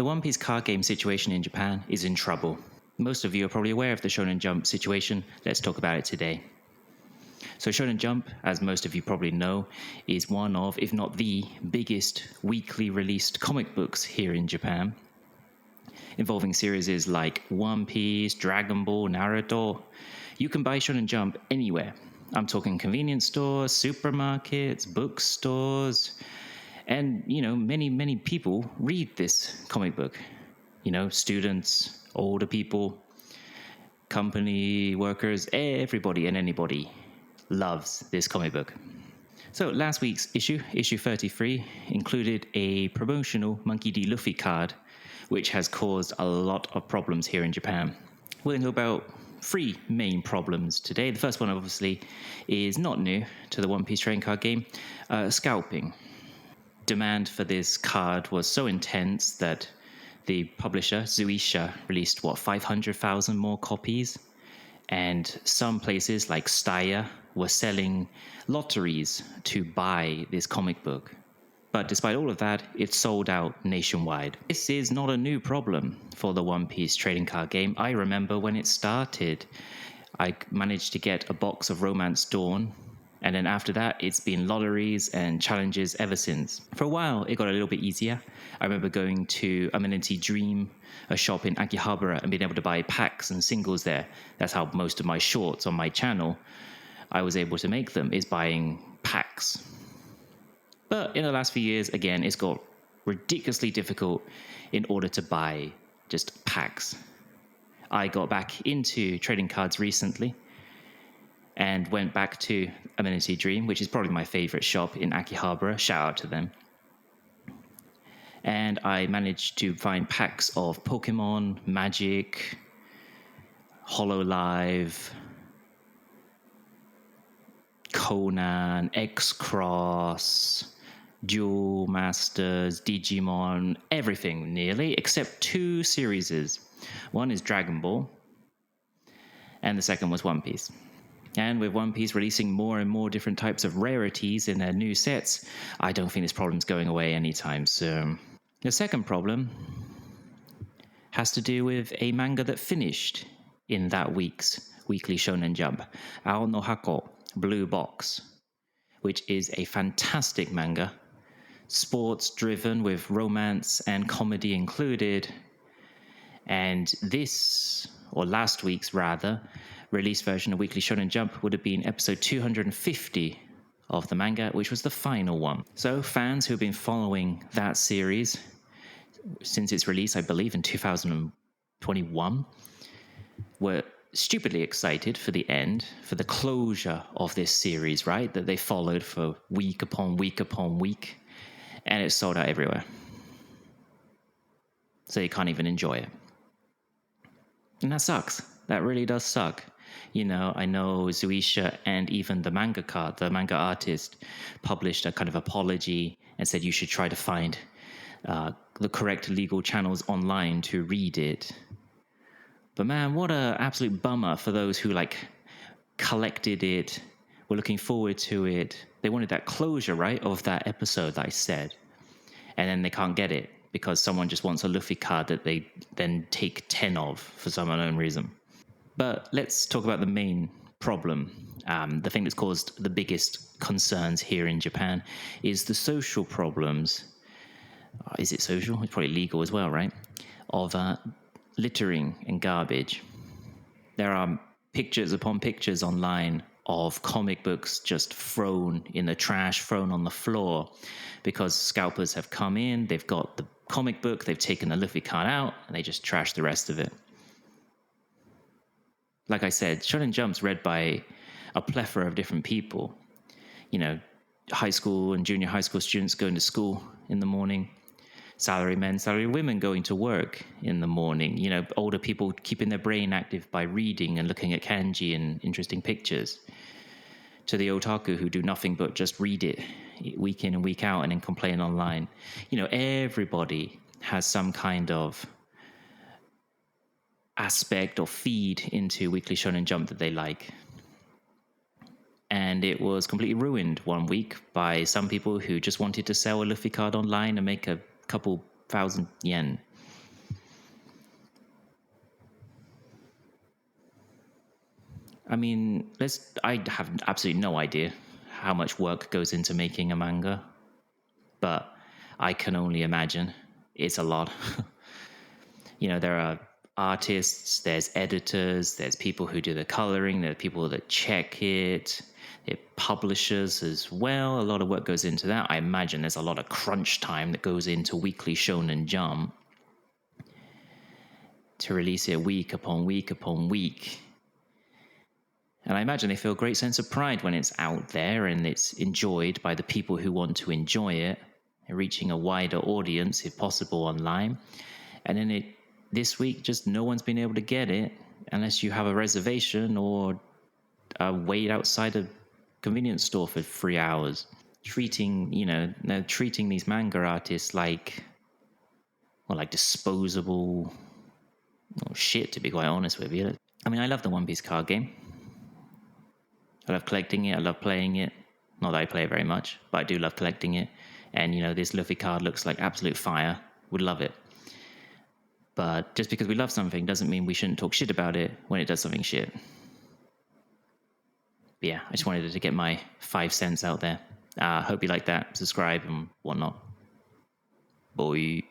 The One Piece card game situation in Japan is in trouble. Most of you are probably aware of the Shonen Jump situation. Let's talk about it today. So Shonen Jump, as most of you probably know, is one of, if not the biggest weekly released comic books here in Japan, involving series like One Piece, Dragon Ball, Naruto. You can buy Shonen Jump anywhere. I'm talking convenience stores, supermarkets, bookstores, and, many people read this comic book. Students, older people, company workers, everybody and anybody loves this comic book. So last week's issue 33, included a promotional Monkey D. Luffy card, which has caused a lot of problems here in Japan. We're going to talk about 3 main problems today. The first one, obviously, is not new to the One Piece trading card game, scalping. Demand for this card was so intense that the publisher, Zuisha, released, 500,000 more copies? And some places like Staya were selling lotteries to buy this comic book. But despite all of that, it sold out nationwide. This is not a new problem for the One Piece trading card game. I remember when it started, I managed to get a box of Romance Dawn, and then after that, it's been lotteries and challenges ever since. For a while, it got a little bit easier. I remember going to Amenity Dream, a shop in Akihabara, and being able to buy packs and singles there. That's how most of my shorts on my channel, I was able to make them, is buying packs. But in the last few years, again, it's got ridiculously difficult in order to buy just packs. I got back into trading cards recently and went back to Amenity Dream, which is probably my favorite shop in Akihabara. Shout out to them. And I managed to find packs of Pokemon, Magic, Hololive, Conan, X-Cross, Duel Masters, Digimon, everything nearly, except 2 series. One is Dragon Ball, and the second was One Piece. And with One Piece releasing more and more different types of rarities in their new sets, I don't think this problem's going away anytime soon. The second problem has to do with a manga that finished in that week's weekly Shonen Jump, Ao no Hako, Blue Box, which is a fantastic manga, sports-driven with romance and comedy included. And this, or last week's rather, release version of Weekly Shonen Jump would have been episode 250 of the manga, which was the final one. So fans who've been following that series since its release, I believe in 2021, were stupidly excited for the end, for the closure of this series, right? That they followed for week upon week upon week, and it sold out everywhere. So you can't even enjoy it. And that sucks. That really does suck. I know Zuisha and even the manga artist, published a kind of apology and said you should try to find the correct legal channels online to read it. But man, what a absolute bummer for those who collected it, were looking forward to it. They wanted that closure, right, of that episode that I said. And then they can't get it because someone just wants a Luffy card that they then take 10 of for some unknown reason. But let's talk about the main problem. The thing that's caused the biggest concerns here in Japan is the social problems. Is it social? It's probably legal as well, right? Of littering and garbage. There are pictures upon pictures online of comic books just thrown in the trash, thrown on the floor, because scalpers have come in, they've got the comic book, they've taken the Luffy card out, and they just trash the rest of it. Like I said, Shonen Jump's read by a plethora of different people. High school and junior high school students going to school in the morning, salary men, salary women going to work in the morning, older people keeping their brain active by reading and looking at kanji and interesting pictures, to the otaku who do nothing but just read it week in and week out and then complain online. Everybody has some kind of aspect or feed into Weekly Shonen Jump that they like. And it was completely ruined one week by some people who just wanted to sell a Luffy card online and make a couple thousand yen. I mean, I have absolutely no idea how much work goes into making a manga, but I can only imagine it's a lot. There are artists, there's editors, there's people who do the coloring, there are people that check it, there are publishers as well. A lot of work goes into that. I imagine there's a lot of crunch time that goes into Weekly Shonen Jump to release it week upon week upon week. And I imagine they feel a great sense of pride when it's out there and it's enjoyed by the people who want to enjoy it, reaching a wider audience, if possible, online. And then this week, just no one's been able to get it unless you have a reservation or wait outside a convenience store for 3 hours. Treating these manga artists like disposable shit, to be quite honest with you. I mean, I love the One Piece card game. I love collecting it. I love playing it. Not that I play it very much, but I do love collecting it. And, this Luffy card looks like absolute fire. Would love it. But just because we love something doesn't mean we shouldn't talk shit about it when it does something shit. But yeah, I just wanted to get my 5 cents out there. Hope you like that. Subscribe and whatnot. Bye.